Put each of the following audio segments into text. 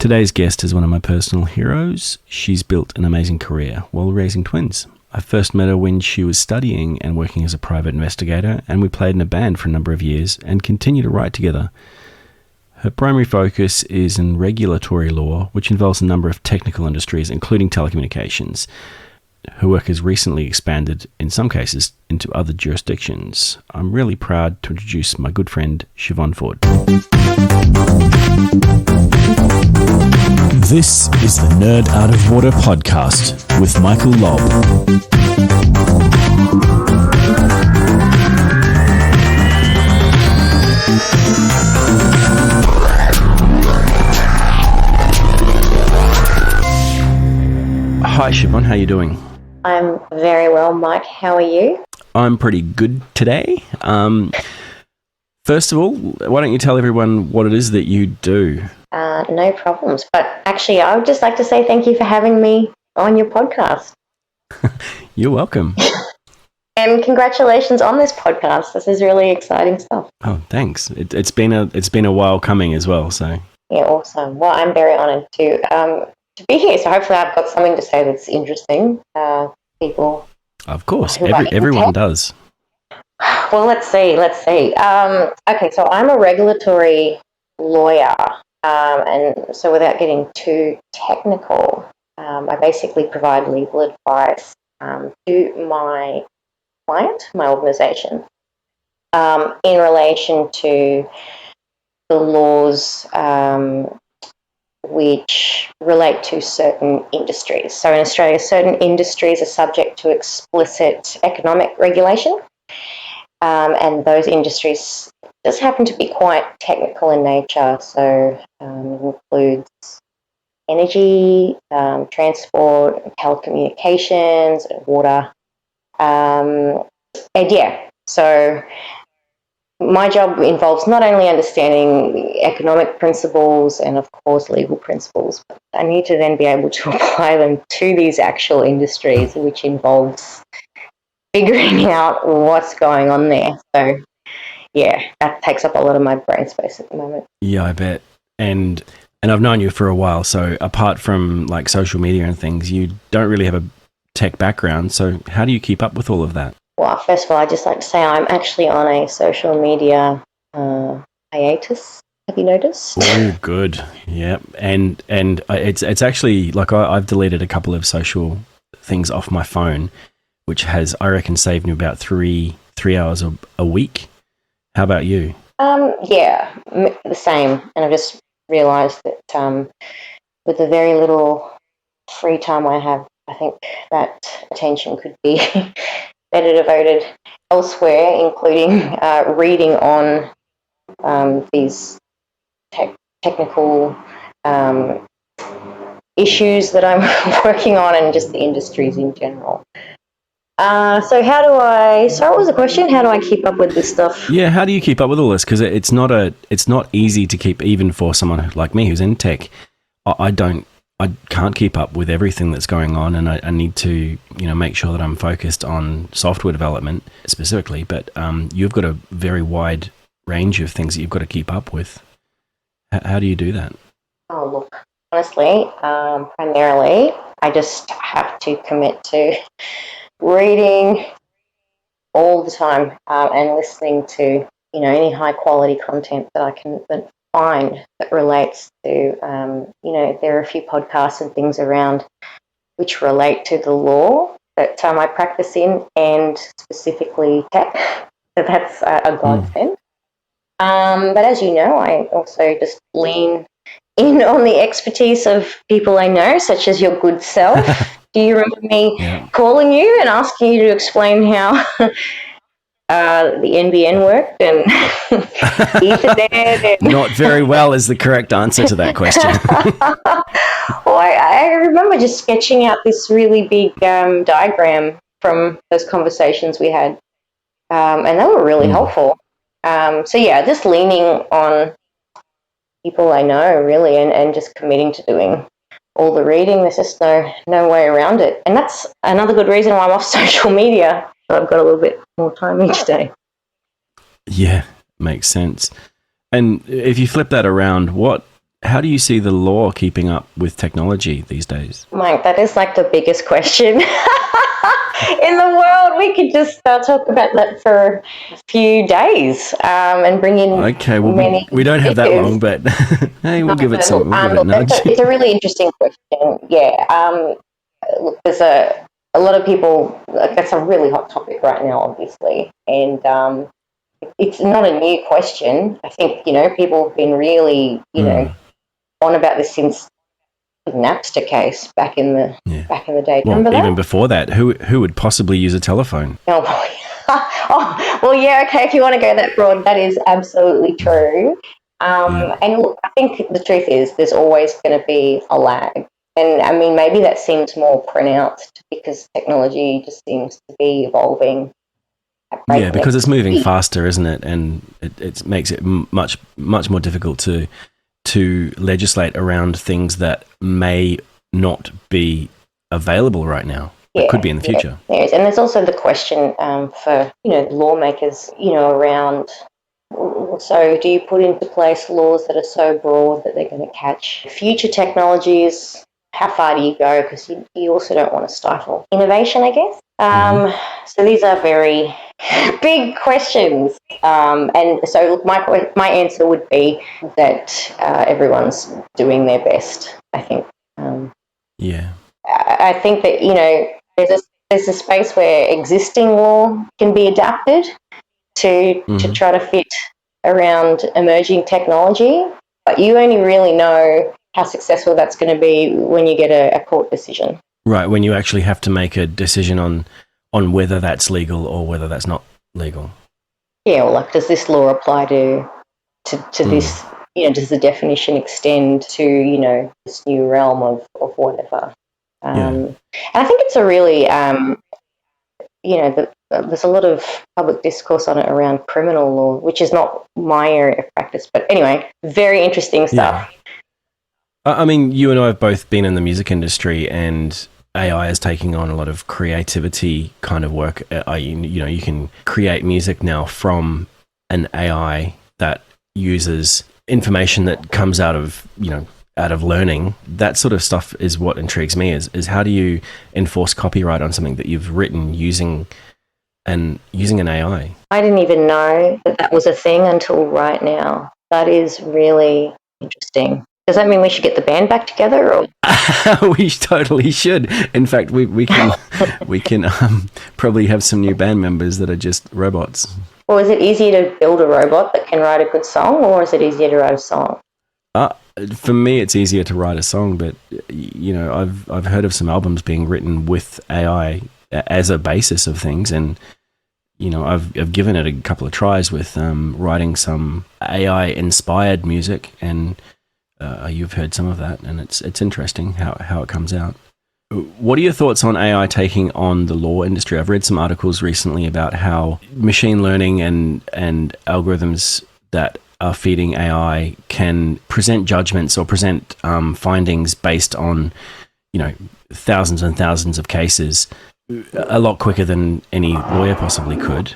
Today's guest is one of my personal heroes. She's built an amazing career while raising twins. I first met her when she was studying and working as a private investigator, and we played in a band for a number of years and continue to write together. Her primary focus is in regulatory law, which involves a number of technical industries, including telecommunications. Her work has recently expanded, in some cases, into other jurisdictions. I'm really proud to introduce my good friend, Siobhan Ford. This is the Nerd Out of Water podcast with Michael Lobb. Hi, Siobhan. How are you doing? I'm very well, Mike. How are you? I'm pretty good today. First of all, why don't you tell everyone what it is that you do? No problems. But actually, I would just like to say thank you for having me on your podcast. You're welcome. And congratulations on this podcast. This is really exciting stuff. Oh, thanks. It's been a while coming as well. So yeah, awesome. Well, I'm very honoured to be here. So hopefully, I've got something to say that's interesting. People. Of course, everyone does. Well, let's see. Okay, so I'm a regulatory lawyer. And so without getting too technical, I basically provide legal advice to my client, my organisation, in relation to the laws which relate to certain industries. So in Australia, certain industries are subject to explicit economic regulation, and those industries just happen to be quite technical in nature. So it includes energy, transport, telecommunications, water. So my job involves not only understanding economic principles and, of course, legal principles, but I need to then be able to apply them to these actual industries, which involves figuring out what's going on there. So yeah, that takes up a lot of my brain space at the moment. Yeah, I bet. And I've known you for a while, so apart from like social media and things, you don't really have a tech background. So how do you keep up with all of that? Well, first of all, I'd just like to say I'm actually on a social media hiatus. Have you noticed? Oh, good. Yeah, and it's actually like I've deleted a couple of social things off my phone, which has, I reckon, saved me about three hours a week. How about you? Yeah, the same. And I've just realised that with the very little free time I have, I think that attention could be better devoted elsewhere, including reading on these technical issues that I'm working on and just the industries in general. So what was the question? How do I keep up with this stuff? Yeah, how do you keep up with all this? Because it's not easy to keep, even for someone like me who's in tech. I can't keep up with everything that's going on, and I need to, make sure that I'm focused on software development specifically. But you've got a very wide range of things that you've got to keep up with. How do you do that? Oh, look, honestly, primarily, I just have to commit to reading all the time and listening to any high quality content that I can find that relates to there are a few podcasts and things around which relate to the law that I practice in, and specifically tech. So that's a godsend. But as you know, I also just lean in on the expertise of people I know, such as your good self. Do you remember me calling you and asking you to explain how the NBN worked and Ethernet? Not very well is the correct answer to that question. Well, I remember just sketching out this really big diagram from those conversations we had, and they were really helpful. So yeah, just leaning on people I know, really, and just committing to doing all the reading. There's just no way around it. And that's another good reason why I'm off social media. So I've got a little bit more time each day. Yeah, makes sense. And if you flip that around, how do you see the law keeping up with technology these days? Mike, that is like the biggest question in the world. We could just talk about that for a few days and bring in Okay, well, many we don't have that speakers. long, but hey, we'll give it a Look, nudge. it's a really interesting question. Yeah. Look, there's a lot of people, like, that's a really hot topic right now, obviously. And it's not a new question. I think, people have been really, on about this since the Napster case back in the day. Well, Remember that? even before that, who would possibly use a telephone? Oh, well, yeah, okay, if you want to go that broad, that is absolutely true. And look, I think the truth is there's always going to be a lag. And I mean, maybe that seems more pronounced because technology just seems to be evolving at Yeah, because it's moving speed. faster, isn't it? And it makes it much more difficult to legislate around things that may not be available right now, but could be in the future. Yes. And there's also the question for lawmakers, around. So, do you put into place laws that are so broad that they're going to catch future technologies? How far do you go? Because you also don't want to stifle innovation, I guess. So these are very big questions. And so, look, my answer would be that everyone's doing their best, I think. Yeah. I think that, there's a space where existing law can be adapted to try to fit around emerging technology, but you only really know how successful that's going to be when you get a court decision. Right, when you actually have to make a decision on whether that's legal or whether that's not legal. Yeah, well, like, does this law apply to this? Does the definition extend to this new realm of whatever? And I think it's a really there's a lot of public discourse on it around criminal law, which is not my area of practice. But anyway, very interesting stuff. Yeah. I mean, you and I have both been in the music industry, and AI is taking on a lot of creativity kind of work. You can create music now from an AI that uses information that comes out of learning. That sort of stuff is what intrigues me. Is how do you enforce copyright on something that you've written using an AI? I didn't even know that was a thing until right now. That is really interesting. Does that mean we should get the band back together? Or? We totally should. In fact, we can probably have some new band members that are just robots. Or is it easier to build a robot that can write a good song, or is it easier to write a song? For me, it's easier to write a song, but I've heard of some albums being written with AI as a basis of things, and I've given it a couple of tries with writing some AI inspired music, and you've heard some of that, and it's interesting how it comes out. What are your thoughts on AI taking on the law industry? I've read some articles recently about how machine learning and algorithms that are feeding AI can present judgments or present findings based on thousands and thousands of cases a lot quicker than any lawyer possibly could.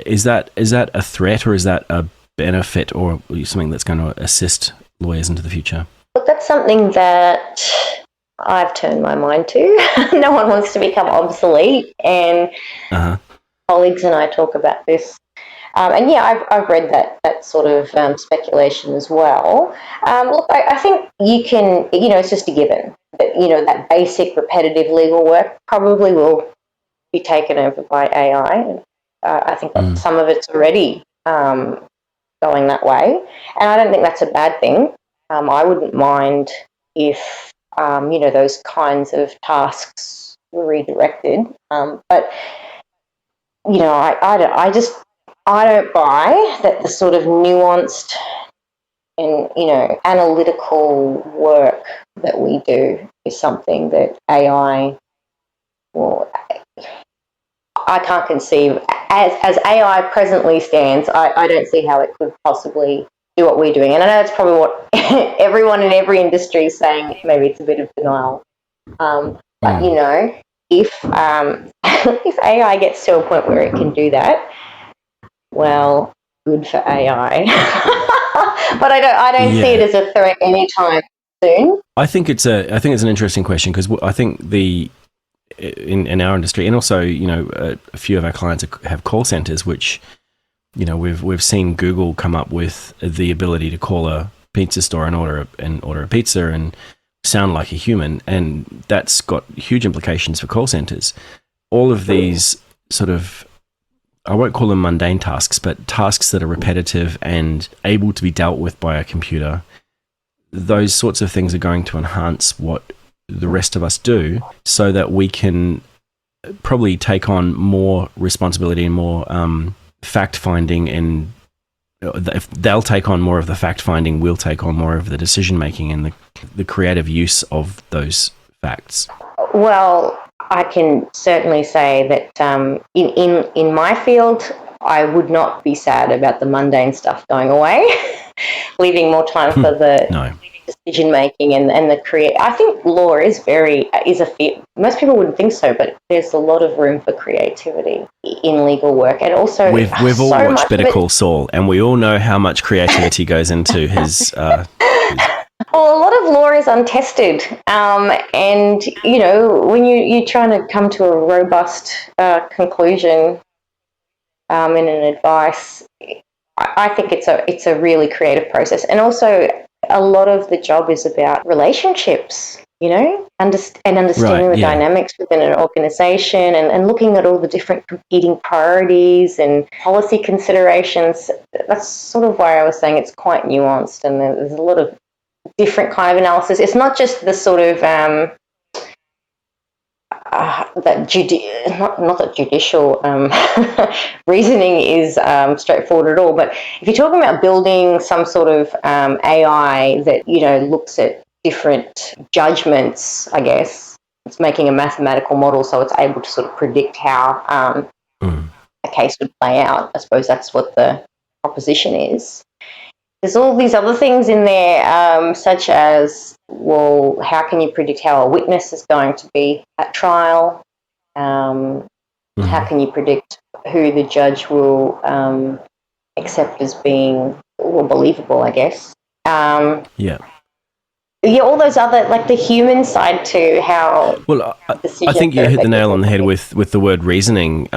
Is that a threat, or is that a benefit, or something that's going to assist lawyers into the future? Look, that's something that I've turned my mind to. No one wants to become obsolete, and colleagues and I talk about this. And yeah, I've read that sort of speculation as well. Look, I think you can, it's just a given that, that basic repetitive legal work probably will be taken over by AI. I think that some of it's already going that way. And I don't think that's a bad thing. I wouldn't mind if, those kinds of tasks were redirected. But, I don't buy that the sort of nuanced and, analytical work that we do is something that AI will. I can't conceive, as AI presently stands, I don't see how it could possibly do what we're doing. And I know that's probably what everyone in every industry is saying. Maybe it's a bit of denial. But, if if AI gets to a point where it can do that, well, good for AI. but I don't see it as a threat anytime soon. I think it's an interesting question, because I think in our industry, and also a few of our clients have call centers, which we've seen Google come up with the ability to call a pizza store and order a pizza and sound like a human, and that's got huge implications for call centers. All of these sort of, I won't call them mundane tasks, but tasks that are repetitive and able to be dealt with by a computer, those sorts of things are going to enhance what the rest of us do, so that we can probably take on more responsibility and more fact-finding, and if they'll take on more of the fact-finding, we'll take on more of the decision-making and the creative use of those facts. Well, I can certainly say that in my field, I would not be sad about the mundane stuff going away, leaving more time for the decision making and the create. I think law is a field. Most people wouldn't think so, but there's a lot of room for creativity in legal work, and also we've all watched Better Call Saul, and we all know how much creativity goes into his. Well, a lot of law is untested, and when you're trying to come to a robust conclusion in an advice, I think it's a really creative process, and also a lot of the job is about relationships. Understanding the dynamics within an organisation, and looking at all the different competing priorities and policy considerations. That's sort of why I was saying it's quite nuanced, and there's a lot of different kind of analysis. It's not just the sort of not that judicial reasoning is straightforward at all. But if you're talking about building some sort of AI that looks at different judgments, I guess it's making a mathematical model so it's able to sort of predict how a case would play out. I suppose that's what the proposition is. There's all these other things in there, such as, well, how can you predict how a witness is going to be at trial? How can you predict who the judge will accept as being believable, I guess? Yeah, all those other, like the human side to how... Well, I think you hit the nail on the head with the word reasoning.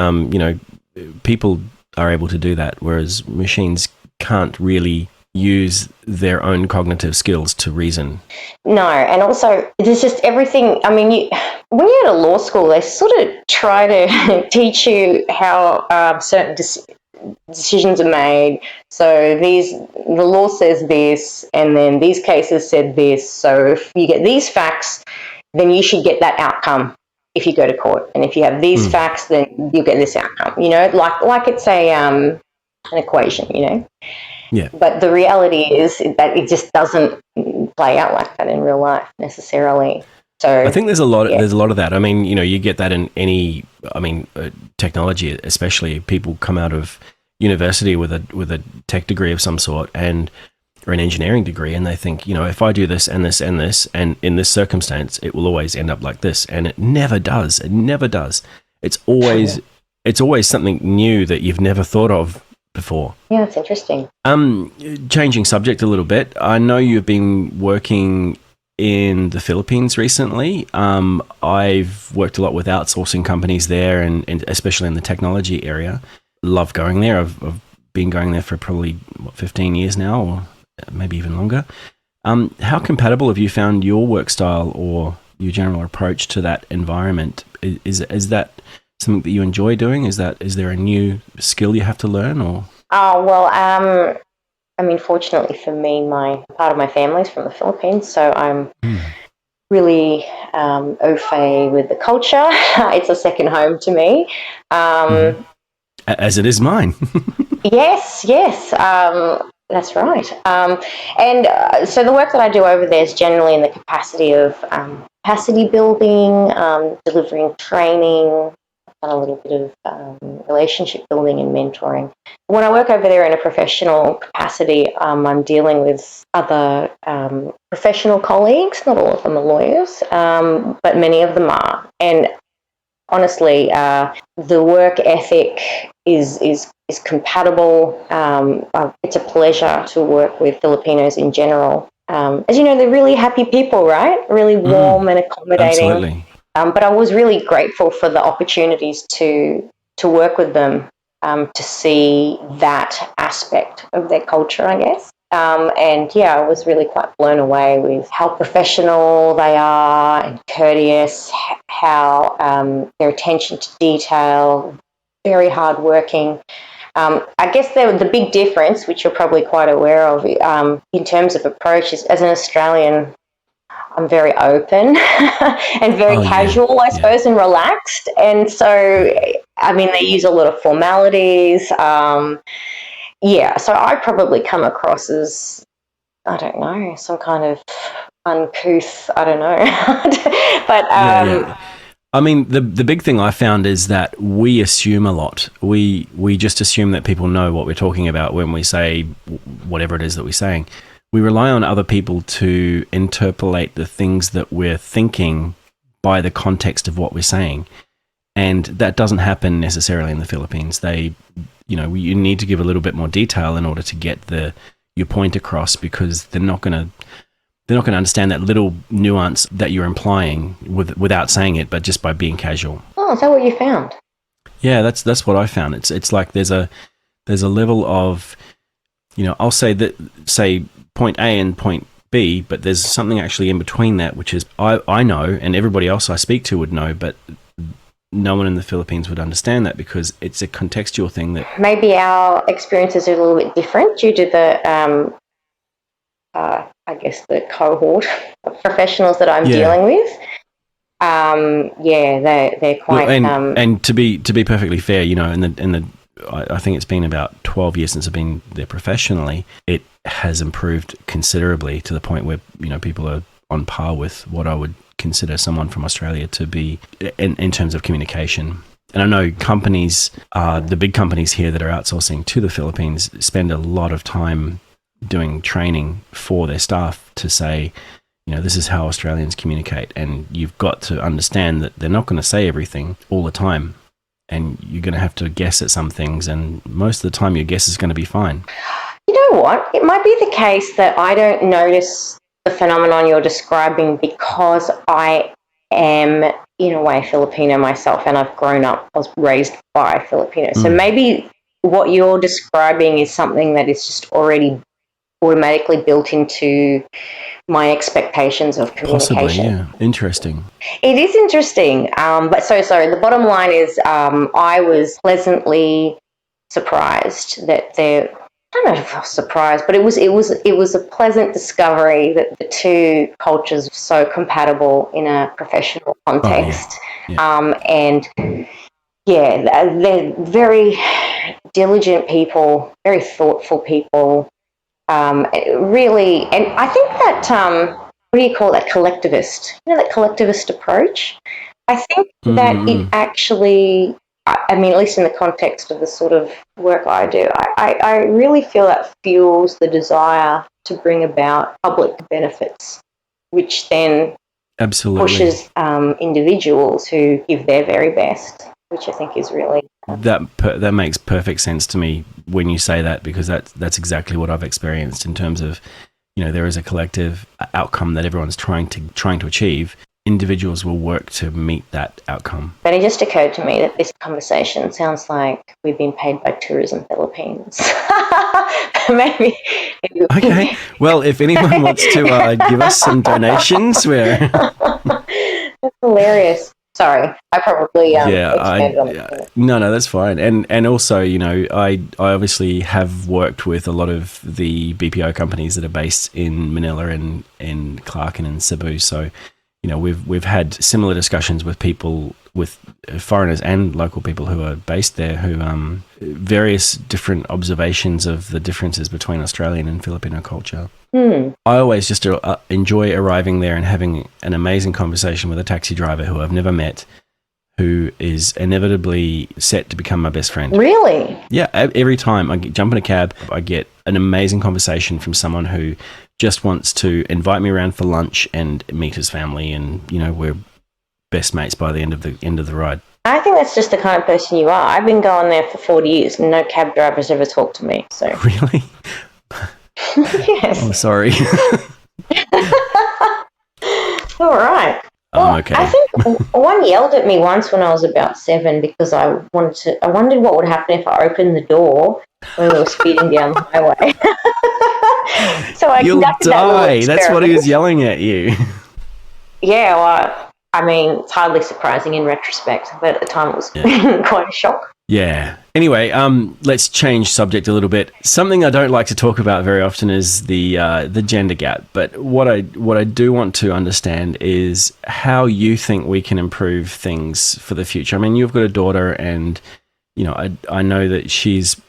People are able to do that, whereas machines can't really use their own cognitive skills to reason. No, and also there's just everything. I mean, when you're at a law school, they sort of try to teach you how certain decisions are made. So the law says this, and then these cases said this. So if you get these facts, then you should get that outcome if you go to court. And if you have these facts, then you'll get this outcome. Like it's an equation. Yeah. But the reality is that it just doesn't play out like that in real life necessarily. So I think there's a lot of that. I mean, you get that in any, technology, especially people come out of university with a tech degree of some sort or an engineering degree, and they think, if I do this and this and this, and in this circumstance, it will always end up like this, and it never does. It never does. It's always something new that you've never thought of before. Yeah, it's interesting. Changing subject a little bit, I know you've been working in the Philippines recently. I've worked a lot with outsourcing companies there, and especially in the technology area. Love going there. I've been going there for probably 15 years now, or maybe even longer. How compatible have you found your work style or your general approach to that environment? Is that something that you enjoy doing? Is there a new skill you have to learn, or? Oh, well, fortunately for me, part of my family is from the Philippines, so I'm really au fait with the culture. It's a second home to me. As it is mine. Yes, that's right. So the work that I do over there is generally in the capacity of capacity building, delivering training, done a little bit of relationship building and mentoring. When I work over there in a professional capacity, I'm dealing with other professional colleagues. Not all of them are lawyers, but many of them are. And honestly, the work ethic is is compatible. It's a pleasure to work with Filipinos in general. As you know, they're really happy people, right? Really warm and accommodating. Absolutely. But I was really grateful for the opportunities to work with them, to see that aspect of their culture, I guess. And yeah, I was really quite blown away with how professional they are and courteous, how their attention to detail, very hardworking. I guess the big difference, which you're probably quite aware of, in terms of approach, is as an Australian, I'm very open and very casual, I suppose, and relaxed. And so, I mean, they use a lot of formalities. So I probably come across as, I don't know, some kind of uncouth, I don't know. But I mean, the big thing I found is that we assume a lot. We just assume that people know what we're talking about when we say whatever it is that we're saying. We rely on other people to interpolate the things that we're thinking by the context of what we're saying. And that doesn't happen necessarily in the Philippines. You need to give a little bit more detail in order to get your point across, because they're not going to understand that little nuance that you're implying without saying it, but just by being casual. Oh, is that what you found? Yeah, that's what I found. It's like there's a level of, I'll say point A and point B, but there's something actually in between that, which is I know, and everybody else I speak to would know, but no one in the Philippines would understand that, because it's a contextual thing that maybe our experiences are a little bit different due to the I guess the cohort of professionals that I'm dealing with. They're quite. And to be perfectly fair, I think it's been about 12 years since I've been there professionally. It has improved considerably to the point where people are on par with what I would consider someone from Australia to be in terms of communication. And I know companies, the big companies here that are outsourcing to the Philippines, spend a lot of time doing training for their staff to say, this is how Australians communicate, and you've got to understand that they're not going to say everything all the time, and you're going to have to guess at some things, and most of the time your guess is going to be fine. You know what? It might be the case that I don't notice the phenomenon you're describing because I am, in a way, Filipino myself, and I've grown up, I was raised by Filipinos. So maybe what you're describing is something that is just already automatically built into my expectations of communication. Possibly, yeah. Interesting. It is interesting. But sorry, the bottom line is I was pleasantly surprised that I don't know if I was surprised, but it was a pleasant discovery that the two cultures are so compatible in a professional context. They're very diligent people, very thoughtful people. Really, and I think that, what do you call that, collectivist? That collectivist approach? I think that it actually, I mean, at least in the context of the sort of work I do, I really feel that fuels the desire to bring about public benefits, which then pushes individuals to give their very best, which I think is really... That makes perfect sense to me when you say that, because that's exactly what I've experienced in terms of, there is a collective outcome that everyone's trying to achieve. Individuals will work to meet that outcome. But it just occurred to me that this conversation sounds like we've been paid by Tourism Philippines. Maybe. Okay. Well, if anyone wants to give us some donations, we're... That's hilarious. Sorry, I probably expanded on it. No, that's fine. And also, I obviously have worked with a lot of the BPO companies that are based in Manila and in Clark and in Cebu. So, we've had similar discussions with people, with foreigners and local people who are based there, who various different observations of the differences between Australian and Filipino culture. I always just enjoy arriving there and having an amazing conversation with a taxi driver who I've never met, who is inevitably set to become my best friend. Really? Yeah, every time I jump in a cab, I get an amazing conversation from someone who just wants to invite me around for lunch and meet his family, and we're best mates by the end of the ride. I think that's just the kind of person you are. I've been going there for 40 years and no cab drivers ever talked to me. So Really? yes. Oh, sorry. All right. I'm Well, okay. I think one yelled at me once when I was about 7 because I wondered what would happen if I opened the door when we were speeding down the highway. So I You'll conducted that little die. That's what he experiment. was yelling at you. Yeah, well, I mean, it's hardly surprising in retrospect, but at the time it was quite a shock. Yeah. Anyway, let's change subject a little bit. Something I don't like to talk about very often is the gender gap. But what I do want to understand is how you think we can improve things for the future. I mean, you've got a daughter, and you know, I know that she's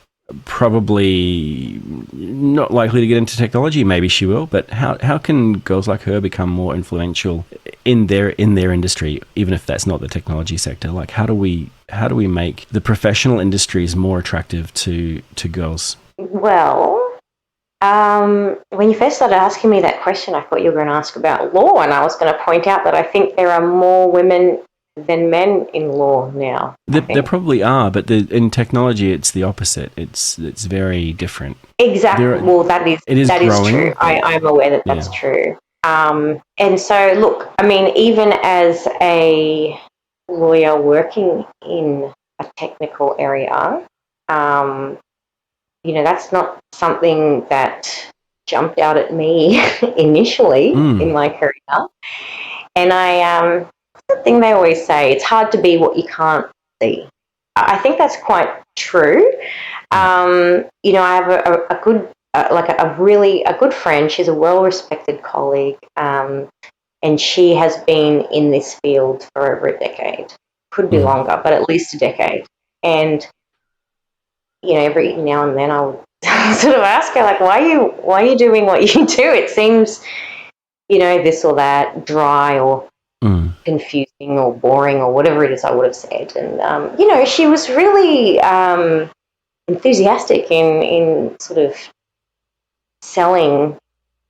probably not likely to get into technology. Maybe she will, but how can girls like her become more influential in their industry, even if that's not the technology sector? Like, how do we make the professional industries more attractive to girls? Well, when you first started asking me that question, I thought you were going to ask about law, and I was going to point out that I think there are more women than men in law now. There probably are, but in technology, it's the opposite. It's very different. Exactly. Well, that is growing. true. I'm aware that that's true. And so, look, I mean, even as a lawyer working in a technical area, you know, that's not something that jumped out at me initially in my career. And the thing they always say, it's hard to be what you can't see. I think that's quite true. You know, I have a good, a good friend. She's a well-respected colleague, and she has been in this field for over a decade. Could be longer, but at least a decade. And you know, every now and then I would sort of ask her, like, why are you doing what you do? It seems, you know, this or that, dry or confusing or boring or whatever it is I would have said. And, you know, she was really enthusiastic in sort of selling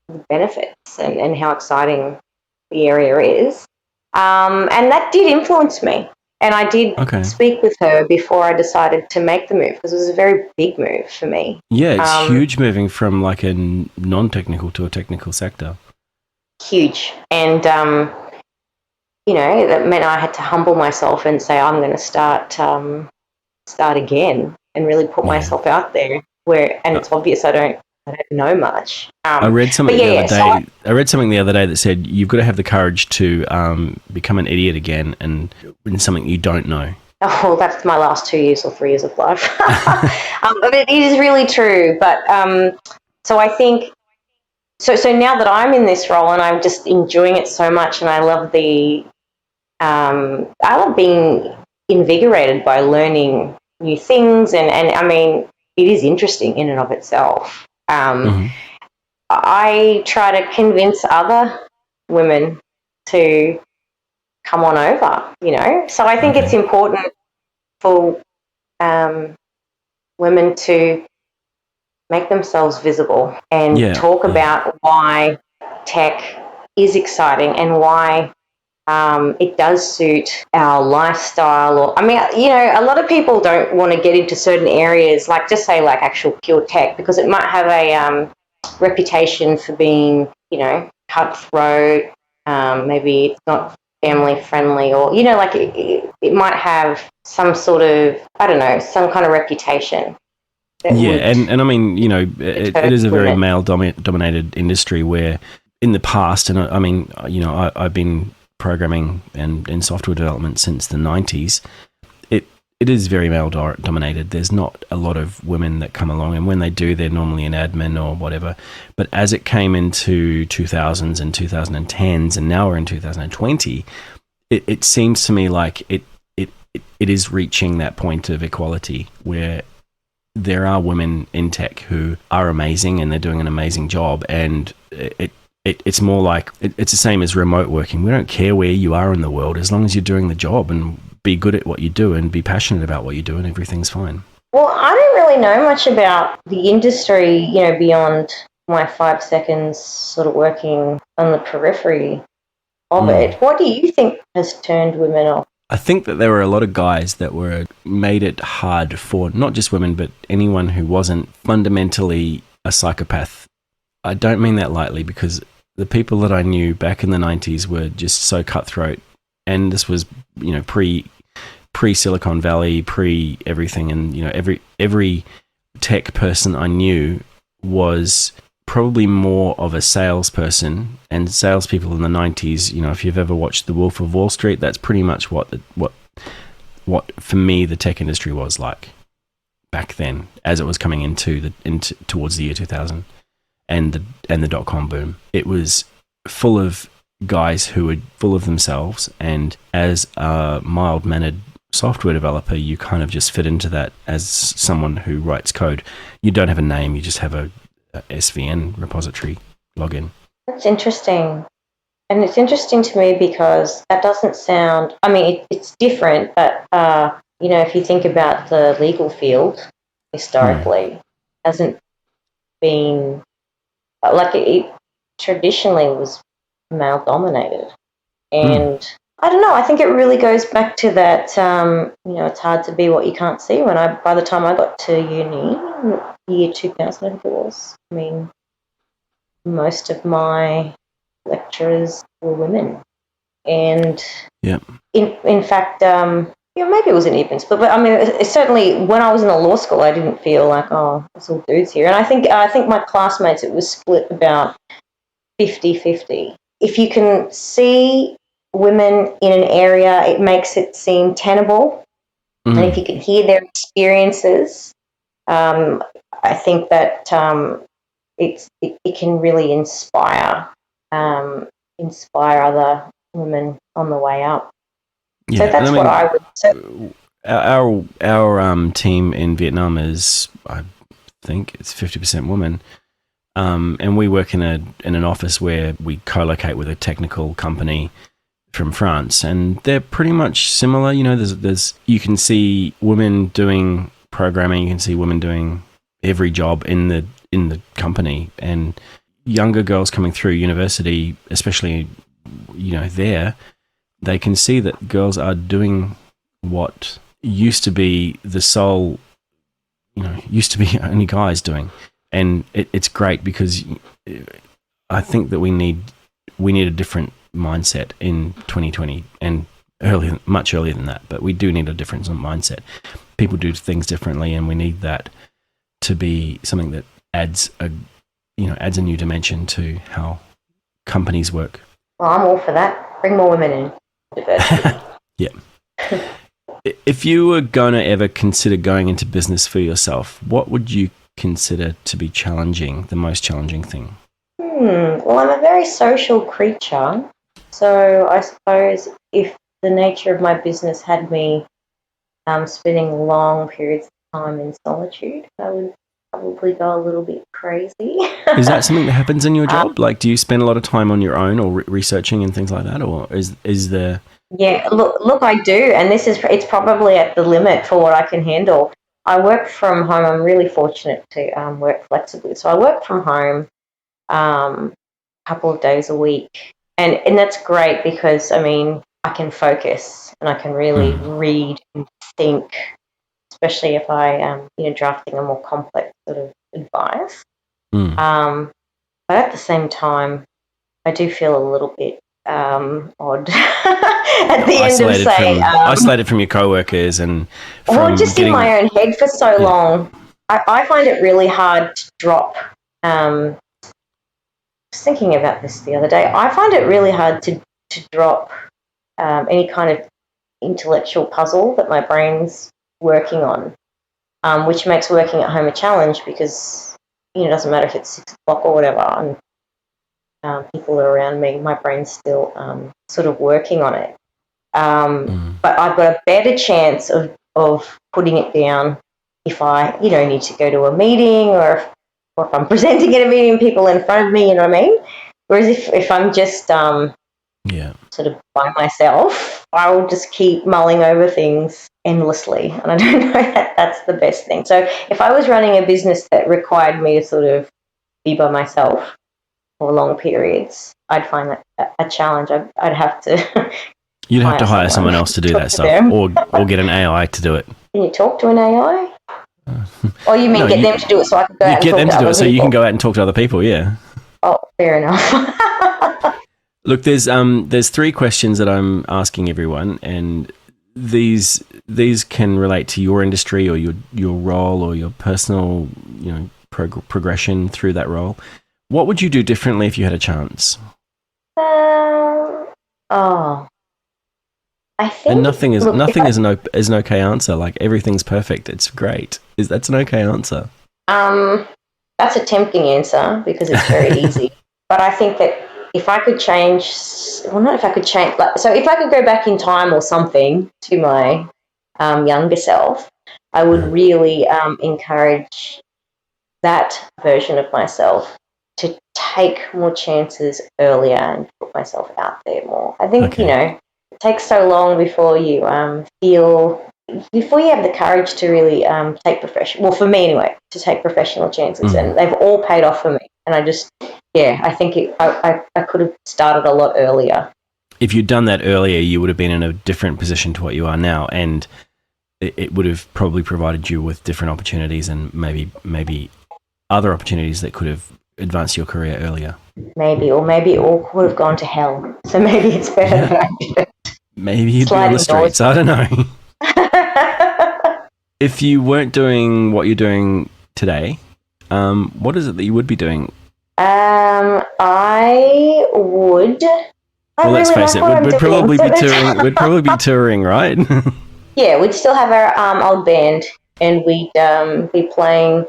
the benefits and how exciting the area is. And that did influence me. And I did speak with her before I decided to make the move, because it was a very big move for me. Yeah, it's huge, moving from like a non-technical to a technical sector. Huge. And, you know, that meant I had to humble myself and say, I'm going to start again and really put myself out there and it's obvious I don't know much. I read something the other day. I read something the other day that said you've got to have the courage to become an idiot again and in something you don't know. Oh, well, that's my last 2 years or 3 years of life. But it is really true. But so I think, so now that I'm in this role and I'm just enjoying it so much, and I love being invigorated by learning new things, and I mean, it is interesting in and of itself. I try to convince other women to come on over, you know. So I think it's important for women to make themselves visible and talk about why tech is exciting and why it does suit our lifestyle. Or, I mean, you know, a lot of people don't want to get into certain areas, like just say like actual pure tech, because it might have a reputation for being, you know, cutthroat. Maybe it's not family friendly, or, you know, like it might have some sort of, I don't know, some kind of reputation. And I mean, you know, it is a very male dominated industry where in the past, and I mean, you know, I've been programming and in software development since the 90s. It is very male dominated. There's not a lot of women that come along, and when they do, they're normally in admin or whatever. But as it came into 2000s and 2010s, and now we're in 2020, it seems to me like it is reaching that point of equality where there are women in tech who are amazing and they're doing an amazing job, and it's more like it's the same as remote working. We don't care where you are in the world, as long as you're doing the job and be good at what you do and be passionate about what you do, and everything's fine. Well, I don't really know much about the industry, you know, beyond my 5 seconds sort of working on the periphery of it. What do you think has turned women off? I think that there were a lot of guys that were made it hard for not just women, but anyone who wasn't fundamentally a psychopath. I don't mean that lightly, because the people that I knew back in the 90s were just so cutthroat. And this was, pre Silicon Valley, pre everything. And, every tech person I knew was probably more of a salesperson, and salespeople in the 90s, if you've ever watched The Wolf of Wall Street, that's pretty much what for me the tech industry was like back then, as it was coming into towards the year 2000 and the dot-com boom. It was full of guys who were full of themselves, and as a mild-mannered software developer, you kind of just fit into that as someone who writes code. You don't have a name, you just have a SVN repository login. That's interesting. And it's interesting to me because that doesn't sound, I mean, it's different, but, if you think about the legal field historically, hasn't been, like it traditionally was male dominated. And I don't know, I think it really goes back to that, it's hard to be what you can't see. By the time I got to uni, year 2000, I think it was, I mean, most of my lecturers were women. And in fact, maybe it was an even split, but I mean, it's certainly when I was in the law school, I didn't feel like, oh, it's all dudes here. And I think my classmates, it was split about 50-50. If you can see women in an area, it makes it seem tenable. And if you can hear their experiences, I think that it can really inspire other women on the way up. Yeah, so that's what I would say. Our team in Vietnam is, I think it's 50% women. And we work in an office where we co-locate with a technical company from France, and they're pretty much similar. There's you can see women doing programming, you can see women doing every job in the company, and younger girls coming through university, especially, there, they can see that girls are doing what used to be the sole, used to be only guys doing. And it's great because I think that we need a different mindset in 2020 and much earlier than that. But we do need a different mindset. People do things differently, and we need that to be something that adds a new dimension to how companies work. Well, I'm all for that. Bring more women in. Diversity. Yeah. If you were going to ever consider going into business for yourself, what would you consider to be the most challenging thing? Well, I'm a very social creature, so I suppose if the nature of my business had me spending long periods of time in solitude, I would probably go a little bit crazy. Is that something that happens in your job? Like, do you spend a lot of time on your own or researching and things like that, or is there? Yeah, look, I do, and it's probably at the limit for what I can handle. I work from home. I'm really fortunate to work flexibly. So I work from home a couple of days a week. And that's great because, I mean, I can focus and I can really read and think, especially if I am, drafting a more complex sort of advice. But at the same time, I do feel a little bit odd at the end of, say, isolated from your co-workers and from just in my own head for so long. I find it really hard to drop. I was thinking about this the other day. I find it really hard to drop any kind of intellectual puzzle that my brain's working on, which makes working at home a challenge because it doesn't matter if it's 6 o'clock or whatever, and people are around me, my brain's still sort of working on it. But I've got a better chance of putting it down if I, need to go to a meeting or if I'm presenting at a meeting, people in front of me, you know what I mean? Whereas if I'm just sort of by myself, I will just keep mulling over things endlessly. And I don't know that that's the best thing. So if I was running a business that required me to sort of be by myself for long periods, I'd find that a challenge. I'd have to You'd have to hire someone else to do that stuff, or get an AI to do it. Can you talk to an AI? Or you mean them to do it so I can go out and talk to other people? Get them to do it so you can go out and talk to other people, yeah. Oh, fair enough. Look, there's 3 questions that I'm asking everyone, and these can relate to your industry or your role or your personal, progression through that role. What would you do differently if you had a chance? I think, and nothing is an okay answer. Like, everything's perfect. It's great. That's an okay answer? That's a tempting answer because it's very easy. But I think that if I could change, not if I could change, so if I could go back in time or something to my younger self, I would really encourage that version of myself to take more chances earlier and put myself out there more. I think, it takes so long before you before you have the courage to really take for me anyway, to take professional chances, and they've all paid off for me. And I just, I think I could have started a lot earlier. If you'd done that earlier, you would have been in a different position to what you are now, and it would have probably provided you with different opportunities and maybe other opportunities that could have advanced your career earlier. Maybe it all could have gone to hell. So maybe it's better that I did it. Maybe you'd be on the streets. I don't know. If you weren't doing what you're doing today, what is it that you would be doing? I would. Well, let's face it. We'd probably be touring. We'd probably be touring, right? Yeah, we'd still have our old band, and we'd be playing.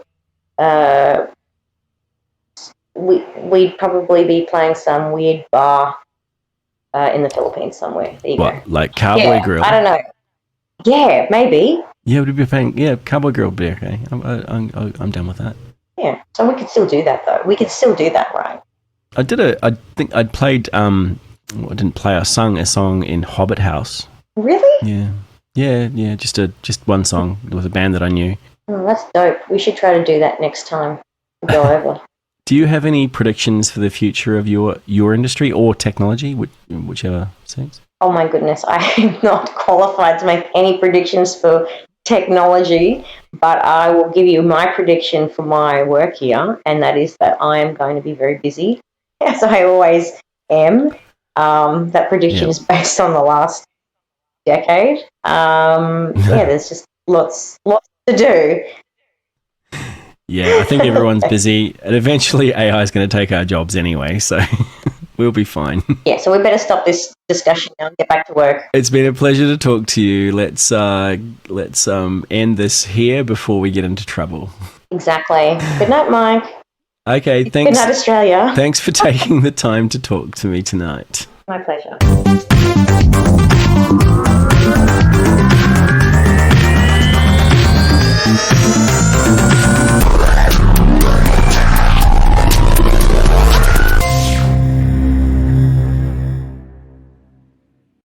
We'd probably be playing some weird bar in the Philippines somewhere. There you go. Like Cowboy Grill? I don't know. Yeah, maybe. Yeah, we'd be playing. Yeah, Cowboy Grill would be okay. I'm down with that. Yeah, so we could still do that though. We could still do that, right? I think I'd played. I didn't play. I sung a song in Hobbit House. Really? Yeah. Just one song with a band that I knew. Oh, that's dope. We should try to do that next time we go over. Do you have any predictions for the future of your industry or technology, whichever seems? Oh my goodness, I am not qualified to make any predictions for technology, but I will give you my prediction for my work here, and that is that I am going to be very busy, as I always am. That prediction is based on the last decade. There's just lots to do. Yeah, I think everyone's busy, and eventually AI is going to take our jobs anyway, so we'll be fine. Yeah, so we better stop this discussion now and get back to work. It's been a pleasure to talk to you. Let's end this here before we get into trouble. Exactly. Good night, Mike. Okay, thanks. Good night, Australia. Thanks for taking the time to talk to me tonight. My pleasure.